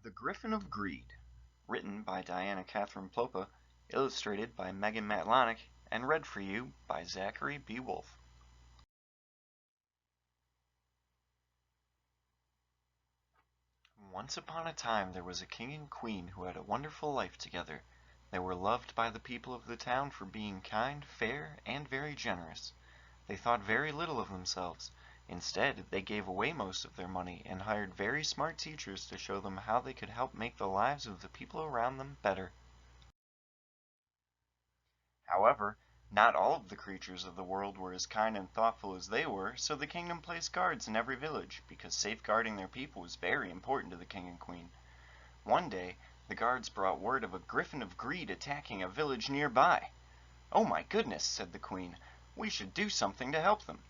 The Griffin of Greed, written by Kathryn Plopa, illustrated by Megan Matlonic, and read for you by Zachary B. Wolfe. Once upon a time there was a king and queen who had a wonderful life together. They were loved by the people of the town for being kind, fair, and very generous. They thought very little of themselves. Instead, they gave away most of their money and hired very smart teachers to show them how they could help make the lives of the people around them better. However, not all of the creatures of the world were as kind and thoughtful as they were, so the kingdom placed guards in every village, because safeguarding their people was very important to the king and queen. One day, the guards brought word of a Griffin of Greed attacking a village nearby. "Oh my goodness," said the queen. "We should do something to help them."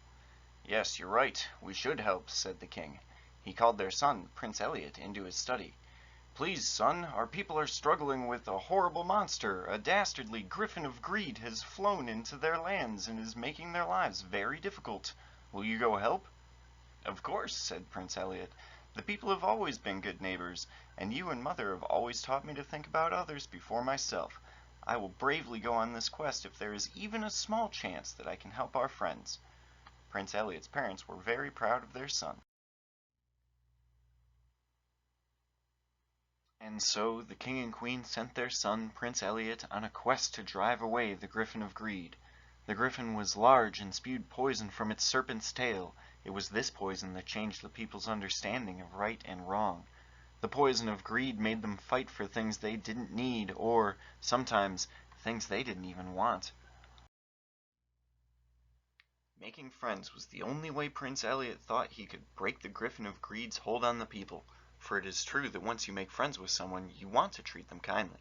"Yes, you're right. We should help," said the king. He called their son, Prince Elliot, into his study. "Please, son, our people are struggling with a horrible monster. A dastardly Griffin of Greed has flown into their lands and is making their lives very difficult. Will you go help?" "Of course," said Prince Elliot. "The people have always been good neighbors, and you and Mother have always taught me to think about others before myself. I will bravely go on this quest if there is even a small chance that I can help our friends." Prince Elliot's parents were very proud of their son. And so the king and queen sent their son, Prince Elliot, on a quest to drive away the Griffin of Greed. The griffin was large and spewed poison from its serpent's tail. It was this poison that changed the people's understanding of right and wrong. The poison of greed made them fight for things they didn't need, or, sometimes, things they didn't even want. Making friends was the only way Prince Elliot thought he could break the Griffin of Greed's hold on the people, for it is true that once you make friends with someone, you want to treat them kindly.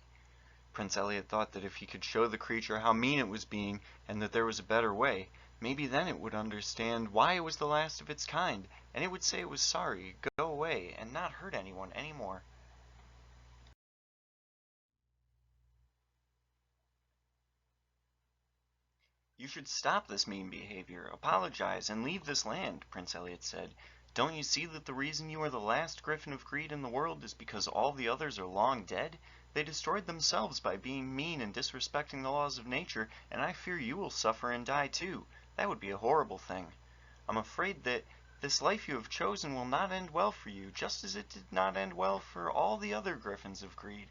Prince Elliot thought that if he could show the creature how mean it was being, and that there was a better way, maybe then it would understand why it was the last of its kind, and it would say it was sorry, go away, and not hurt anyone anymore. "You should stop this mean behavior, apologize, and leave this land," Prince Elliot said. "Don't you see that the reason you are the last Griffin of Greed in the world is because all the others are long dead? They destroyed themselves by being mean and disrespecting the laws of nature, and I fear you will suffer and die too. That would be a horrible thing. I'm afraid that this life you have chosen will not end well for you, just as it did not end well for all the other Griffins of Greed.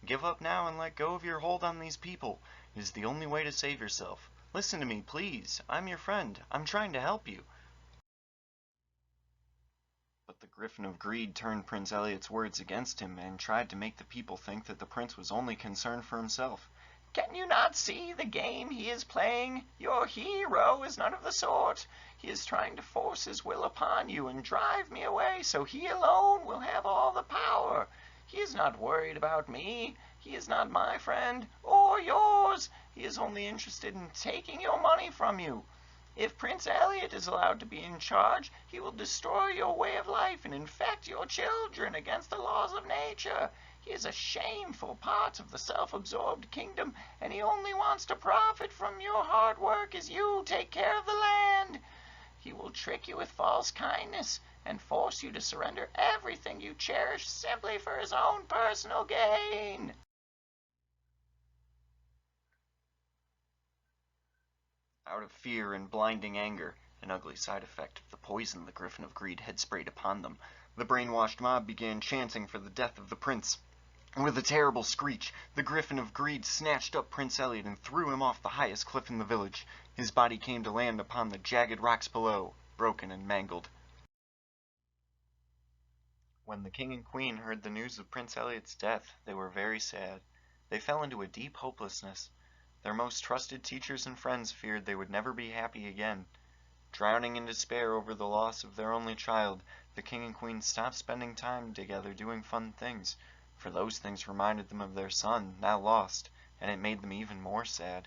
Give up now and let go of your hold on these people. It is the only way to save yourself. Listen to me, please. I'm your friend. I'm trying to help you." But the Griffin of Greed turned Prince Elliot's words against him and tried to make the people think that the prince was only concerned for himself. "Can you not see the game he is playing? Your hero is none of the sort. He is trying to force his will upon you and drive me away, so he alone will have all the power. He is not worried about me. He is not my friend, or yours. He is only interested in taking your money from you. If Prince Elliot is allowed to be in charge, he will destroy your way of life and infect your children against the laws of nature. He is a shameful part of the self-absorbed kingdom, and he only wants to profit from your hard work as you take care of the land. He will trick you with false kindness and force you to surrender everything you cherish simply for his own personal gain." Out of fear and blinding anger, an ugly side effect of the poison the Griffin of Greed had sprayed upon them, the brainwashed mob began chanting for the death of the prince. With a terrible screech, the Griffin of Greed snatched up Prince Elliot and threw him off the highest cliff in the village. His body came to land upon the jagged rocks below, broken and mangled. When the king and queen heard the news of Prince Elliot's death, they were very sad. They fell into a deep hopelessness. Their most trusted teachers and friends feared they would never be happy again. Drowning in despair over the loss of their only child, the king and queen stopped spending time together doing fun things, for those things reminded them of their son, now lost, and it made them even more sad.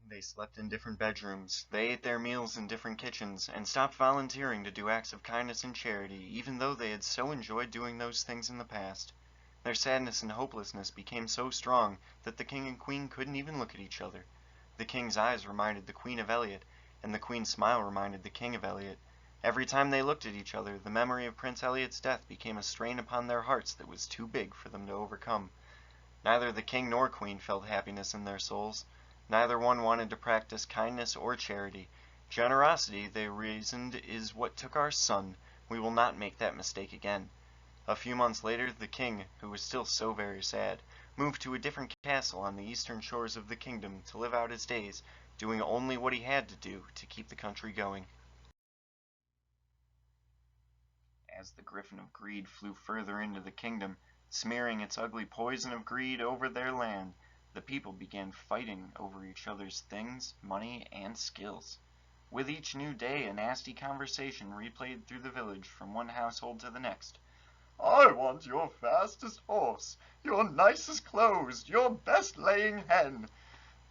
They slept in different bedrooms, they ate their meals in different kitchens, and stopped volunteering to do acts of kindness and charity, even though they had so enjoyed doing those things in the past. Their sadness and hopelessness became so strong that the king and queen couldn't even look at each other. The king's eyes reminded the queen of Elliot, and the queen's smile reminded the king of Elliot, Every time they looked at each other, the memory of Prince Elliot's death became a strain upon their hearts that was too big for them to overcome. Neither the king nor queen felt happiness in their souls. Neither one wanted to practice kindness or charity. Generosity, they reasoned, is what took our son. We will not make that mistake again. A few months later, the king, who was still so very sad, moved to a different castle on the eastern shores of the kingdom to live out his days, doing only what he had to do to keep the country going. As the Griffin of Greed flew further into the kingdom, smearing its ugly poison of greed over their land, the people began fighting over each other's things, money, and skills. With each new day, a nasty conversation replayed through the village from one household to the next. I want your fastest horse, your nicest clothes, your best laying hen.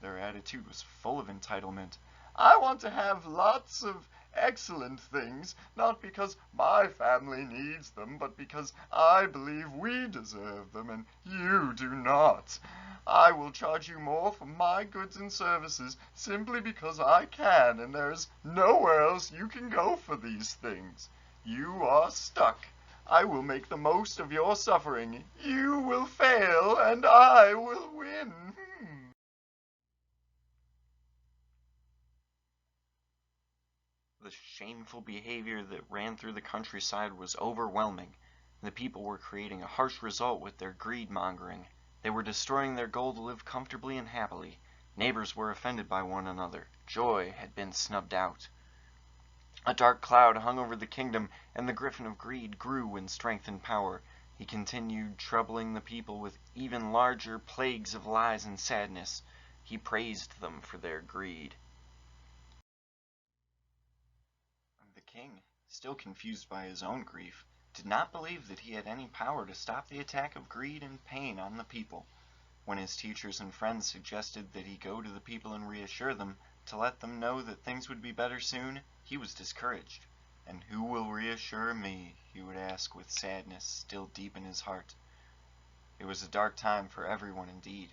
Their attitude was full of entitlement. I want to have lots of excellent things, not because my family needs them, but because I believe we deserve them and you do not. I will charge you more for my goods and services simply because I can, and there is nowhere else you can go for these things. You are stuck. I will make the most of your suffering. You will fail, and I will win. The shameful behavior that ran through the countryside was overwhelming. The people were creating a harsh result with their greed-mongering. They were destroying their goal to live comfortably and happily. Neighbors were offended by one another. Joy had been snubbed out. A dark cloud hung over the kingdom, and the Griffin of Greed grew in strength and power. He continued troubling the people with even larger plagues of lies and sadness. He praised them for their greed. The king, still confused by his own grief, did not believe that he had any power to stop the attack of greed and pain on the people. When his teachers and friends suggested that he go to the people and reassure them, to let them know that things would be better soon, he was discouraged. And who will reassure me? He would ask with sadness still deep in his heart. It was a dark time for everyone indeed.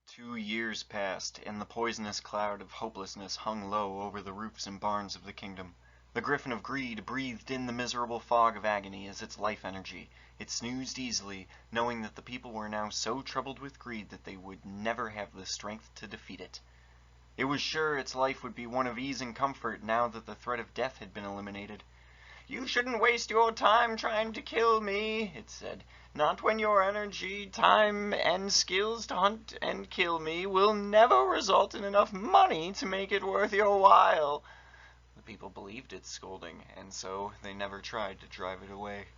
2 years passed, and the poisonous cloud of hopelessness hung low over the roofs and barns of the kingdom. The Griffin of Greed breathed in the miserable fog of agony as its life energy. It snoozed easily, knowing that the people were now so troubled with greed that they would never have the strength to defeat it. It was sure its life would be one of ease and comfort now that the threat of death had been eliminated. "You shouldn't waste your time trying to kill me," it said. "Not when your energy, time, and skills to hunt and kill me will never result in enough money to make it worth your while." The people believed its scolding, and so they never tried to drive it away.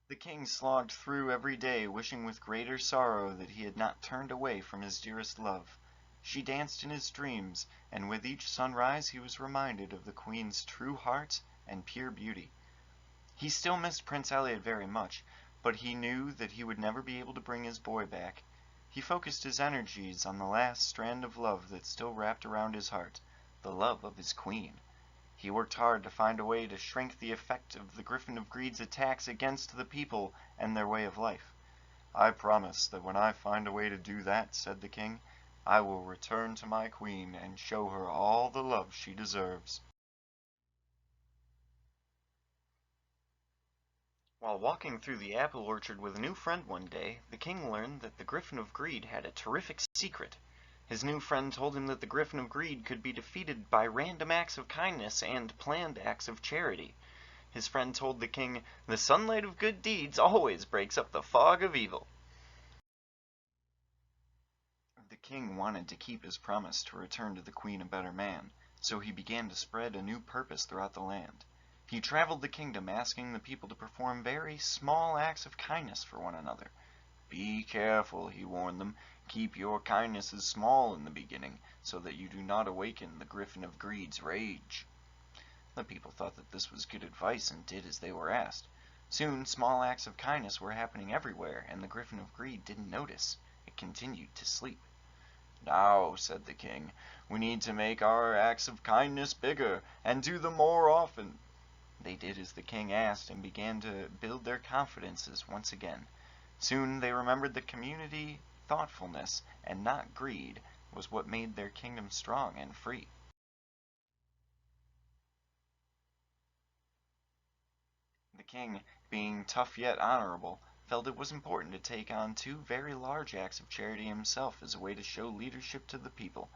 The king slogged through every day, wishing with greater sorrow that he had not turned away from his dearest love. She danced in his dreams, and with each sunrise he was reminded of the queen's true heart and pure beauty. He still missed Prince Elliot very much, but he knew that he would never be able to bring his boy back. He focused his energies on the last strand of love that still wrapped around his heart, the love of his queen. He worked hard to find a way to shrink the effect of the Griffin of Greed's attacks against the people and their way of life. "I promise that when I find a way to do that," said the king, "I will return to my queen and show her all the love she deserves." While walking through the apple orchard with a new friend one day, the king learned that the Griffin of Greed had a terrific secret. His new friend told him that the Griffin of Greed could be defeated by random acts of kindness and planned acts of charity. His friend told the king, "The sunlight of good deeds always breaks up the fog of evil." The king wanted to keep his promise to return to the queen a better man, so he began to spread a new purpose throughout the land. He traveled the kingdom asking the people to perform very small acts of kindness for one another. "Be careful," he warned them. "Keep your kindnesses small in the beginning, so that you do not awaken the Griffin of Greed's rage." The people thought that this was good advice and did as they were asked. Soon, small acts of kindness were happening everywhere, and the Griffin of Greed didn't notice. It continued to sleep. "Now," said the king, "we need to make our acts of kindness bigger, and do them more often." They did as the king asked and began to build their confidences once again. Soon they remembered that community, thoughtfulness, and not greed was what made their kingdom strong and free. The king, being tough yet honorable, felt it was important to take on 2 very large acts of charity himself as a way to show leadership to the people.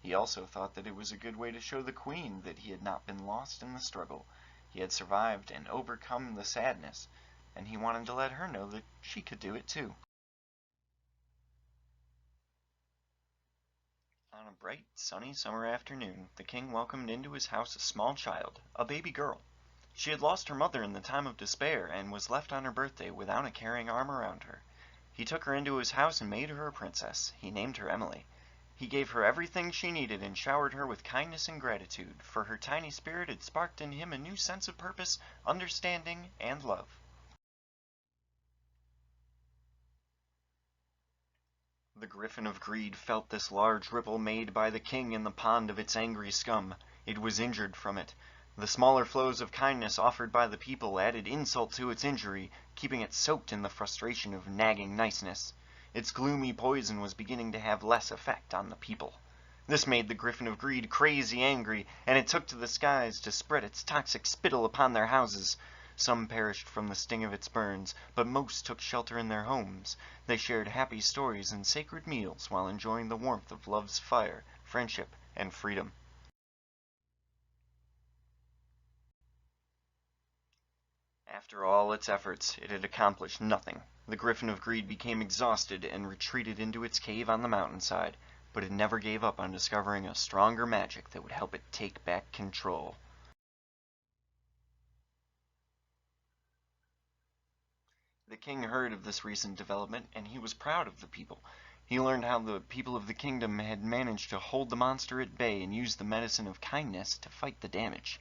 He also thought that it was a good way to show the queen that he had not been lost in the struggle. He had survived and overcome the sadness, and he wanted to let her know that she could do it too. On a bright, sunny summer afternoon, the king welcomed into his house a small child, a baby girl. She had lost her mother in the time of despair and was left on her birthday without a caring arm around her. He took her into his house and made her a princess. He named her Emily. He gave her everything she needed and showered her with kindness and gratitude, for her tiny spirit had sparked in him a new sense of purpose, understanding, and love. The Griffin of Greed felt this large ripple made by the king in the pond of its angry scum. It was injured from it. The smaller flows of kindness offered by the people added insult to its injury, keeping it soaked in the frustration of nagging niceness. Its gloomy poison was beginning to have less effect on the people. This made the Griffin of Greed crazy angry, and it took to the skies to spread its toxic spittle upon their houses. Some perished from the sting of its burns, but most took shelter in their homes. They shared happy stories and sacred meals while enjoying the warmth of love's fire, friendship, and freedom. After all its efforts, it had accomplished nothing. The Griffin of Greed became exhausted and retreated into its cave on the mountainside, but it never gave up on discovering a stronger magic that would help it take back control. The king heard of this recent development, and he was proud of the people. He learned how the people of the kingdom had managed to hold the monster at bay and use the medicine of kindness to fight the damage.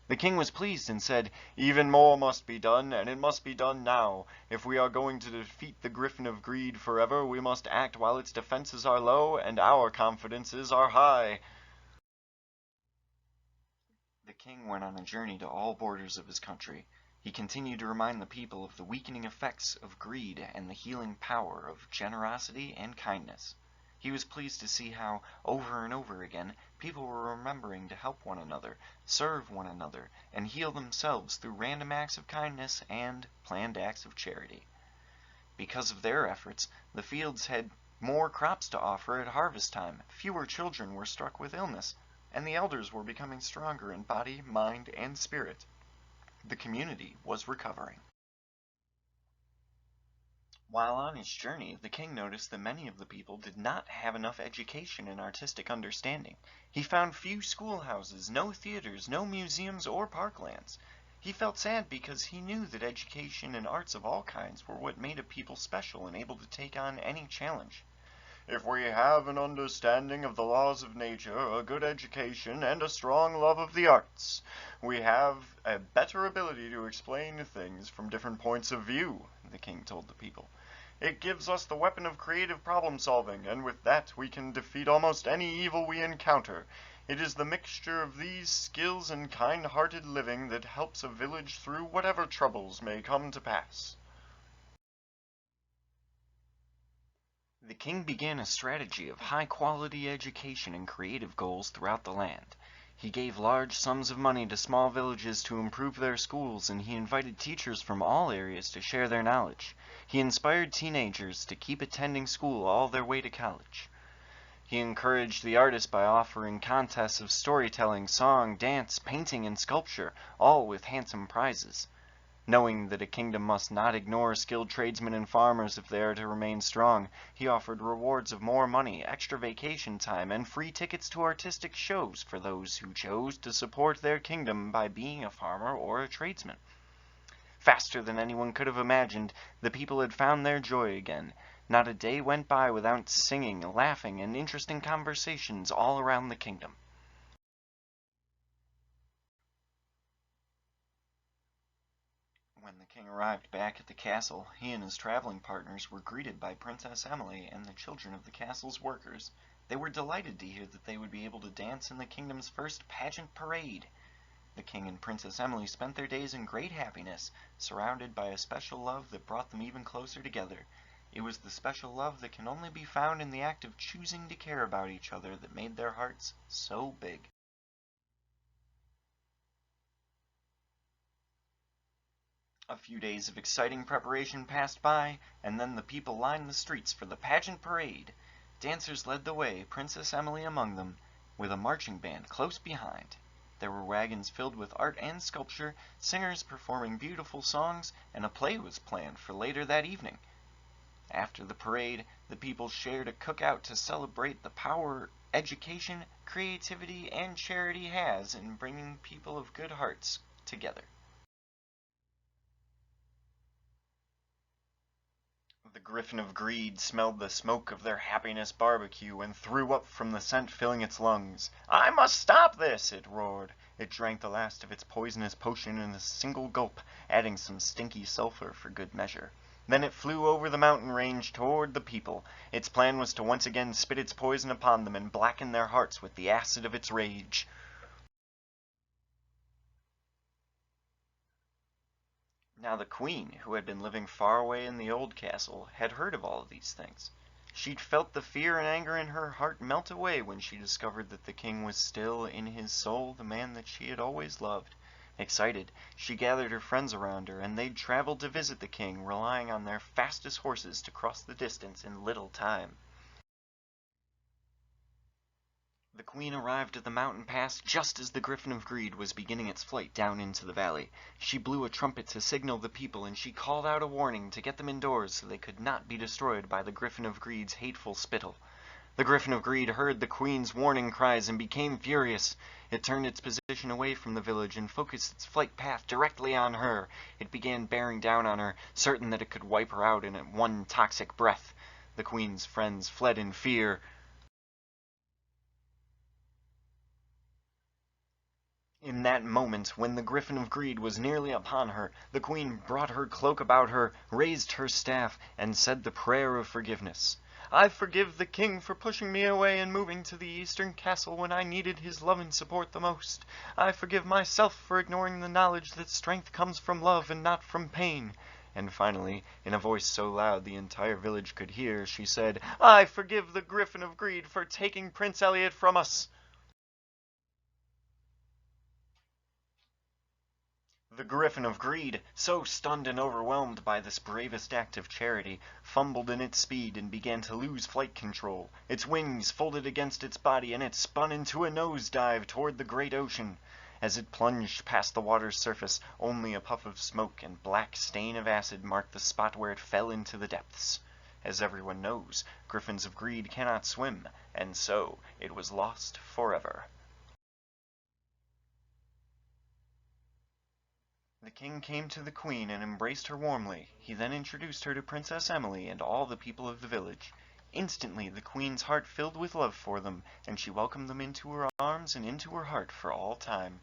The king was pleased and said, "Even more must be done, and it must be done now. If we are going to defeat the Griffin of Greed forever, we must act while its defenses are low and our confidences are high." The king went on a journey to all borders of his country. He continued to remind the people of the weakening effects of greed and the healing power of generosity and kindness. He was pleased to see how, over and over again, people were remembering to help one another, serve one another, and heal themselves through random acts of kindness and planned acts of charity. Because of their efforts, the fields had more crops to offer at harvest time, fewer children were struck with illness, and the elders were becoming stronger in body, mind, and spirit. The community was recovering. While on his journey, the king noticed that many of the people did not have enough education and artistic understanding. He found few schoolhouses, no theaters, no museums or parklands. He felt sad because he knew that education and arts of all kinds were what made a people special and able to take on any challenge. If we have an understanding of the laws of nature, a good education, and a strong love of the arts, we have a better ability to explain things from different points of view, the king told the people. It gives us the weapon of creative problem solving, and with that we can defeat almost any evil we encounter. It is the mixture of these skills and kind-hearted living that helps a village through whatever troubles may come to pass. The king began a strategy of high-quality education and creative goals throughout the land. He gave large sums of money to small villages to improve their schools, and he invited teachers from all areas to share their knowledge. He inspired teenagers to keep attending school all their way to college. He encouraged the artists by offering contests of storytelling, song, dance, painting, and sculpture, all with handsome prizes. Knowing that a kingdom must not ignore skilled tradesmen and farmers if they are to remain strong, he offered rewards of more money, extra vacation time, and free tickets to artistic shows for those who chose to support their kingdom by being a farmer or a tradesman. Faster than anyone could have imagined, the people had found their joy again. Not a day went by without singing, laughing, and interesting conversations all around the kingdom. When the king arrived back at the castle, he and his traveling partners were greeted by Princess Emily and the children of the castle's workers. They were delighted to hear that they would be able to dance in the kingdom's first pageant parade. The king and Princess Emily spent their days in great happiness, surrounded by a special love that brought them even closer together. It was the special love that can only be found in the act of choosing to care about each other that made their hearts so big. A few days of exciting preparation passed by, and then the people lined the streets for the pageant parade. Dancers led the way, Princess Emily among them, with a marching band close behind. There were wagons filled with art and sculpture, singers performing beautiful songs, and a play was planned for later that evening. After the parade, the people shared a cookout to celebrate the power education, creativity, and charity has in bringing people of good hearts together. The Griffin of Greed smelled the smoke of their happiness barbecue and threw up from the scent filling its lungs. "I must stop this!" it roared. It drank the last of its poisonous potion in a single gulp, adding some stinky sulfur for good measure. Then it flew over the mountain range toward the people. Its plan was to once again spit its poison upon them and blacken their hearts with the acid of its rage. Now the queen, who had been living far away in the old castle, had heard of all of these things. She'd felt the fear and anger in her heart melt away when she discovered that the king was still, in his soul, the man that she had always loved. Excited, she gathered her friends around her, and they'd traveled to visit the king, relying on their fastest horses to cross the distance in little time. The queen arrived at the mountain pass just as the Griffin of Greed was beginning its flight down into the valley. She blew a trumpet to signal the people, and she called out a warning to get them indoors so they could not be destroyed by the Griffin of Greed's hateful spittle. The Griffin of Greed heard the queen's warning cries and became furious. It turned its position away from the village and focused its flight path directly on her. It began bearing down on her, certain that it could wipe her out in one toxic breath. The queen's friends fled in fear. In that moment, when the Griffin of Greed was nearly upon her, the queen brought her cloak about her, raised her staff, and said the prayer of forgiveness. "I forgive the king for pushing me away and moving to the eastern castle when I needed his love and support the most. I forgive myself for ignoring the knowledge that strength comes from love and not from pain." And finally, in a voice so loud the entire village could hear, she said, "I forgive the Griffin of Greed for taking Prince Elliot from us." The Griffin of Greed, so stunned and overwhelmed by this bravest act of charity, fumbled in its speed and began to lose flight control. Its wings folded against its body, and it spun into a nosedive toward the great ocean. As it plunged past the water's surface, only a puff of smoke and black stain of acid marked the spot where it fell into the depths. As everyone knows, Griffins of Greed cannot swim, and so it was lost forever. The king came to the queen and embraced her warmly. He then introduced her to Princess Emily and all the people of the village. Instantly the queen's heart filled with love for them, and she welcomed them into her arms and into her heart for all time.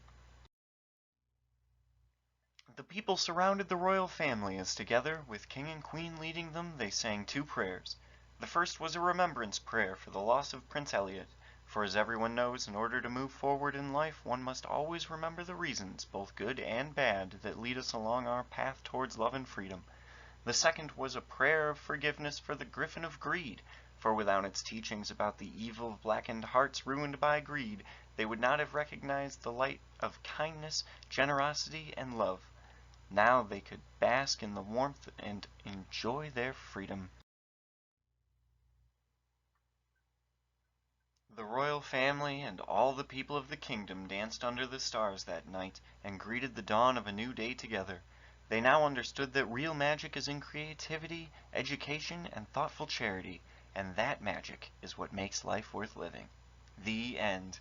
The people surrounded the royal family as together, with king and queen leading them, they sang two prayers. The first was a remembrance prayer for the loss of Prince Elliot. For as everyone knows, in order to move forward in life, one must always remember the reasons, both good and bad, that lead us along our path towards love and freedom. The second was a prayer of forgiveness for the Griffin of Greed, for without its teachings about the evil of blackened hearts ruined by greed, they would not have recognized the light of kindness, generosity, and love. Now they could bask in the warmth and enjoy their freedom. The royal family and all the people of the kingdom danced under the stars that night and greeted the dawn of a new day together. They now understood that real magic is in creativity, education, and thoughtful charity, and that magic is what makes life worth living. The end.